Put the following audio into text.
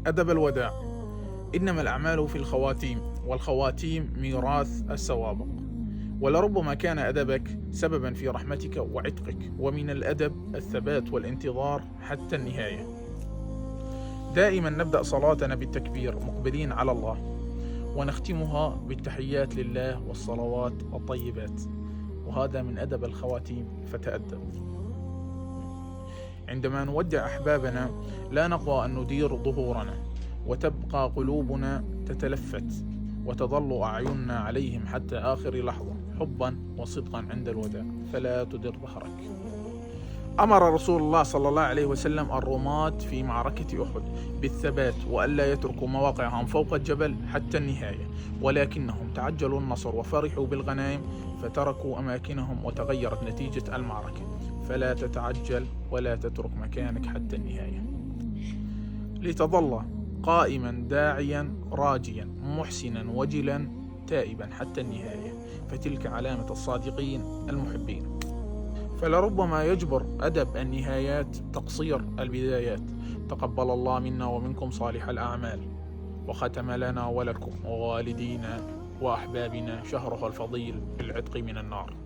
أدب الوداع. إنما الأعمال في الخواتيم، والخواتيم ميراث السوابق. ولربما كان أدبك سببا في رحمتك وعتقك، ومن الأدب الثبات والانتظار حتى النهاية. دائما نبدأ صلاتنا بالتكبير مقبلين على الله، ونختمها بالتحيات لله والصلوات الطيبات، وهذا من أدب الخواتيم، فتأدب. عندما نودع أحبابنا لا نقوى أن ندير ظهورنا، وتبقى قلوبنا تتلفت، وتظل أعيننا عليهم حتى آخر لحظة، حبا وصدقا عند الوداع، فلا تدر ظهرك. أمر رسول الله صلى الله عليه وسلم الرماة في معركة أحد بالثبات، وألا يتركوا مواقعهم فوق الجبل حتى النهاية، ولكنهم تعجلوا النصر وفرحوا بالغنائم فتركوا أماكنهم وتغيرت نتيجة المعركة. فلا تتعجل ولا تترك مكانك حتى النهاية، لتظل قائما داعيا راجيا محسنا وجلا تائبا حتى النهاية، فتلك علامة الصادقين المحبين. فلربما يجبر أدب النهايات تقصير البدايات. تقبل الله منا ومنكم صالح الأعمال، وختم لنا ولكم ووالدينا وأحبابنا شهره الفضيل بالعتق من النار.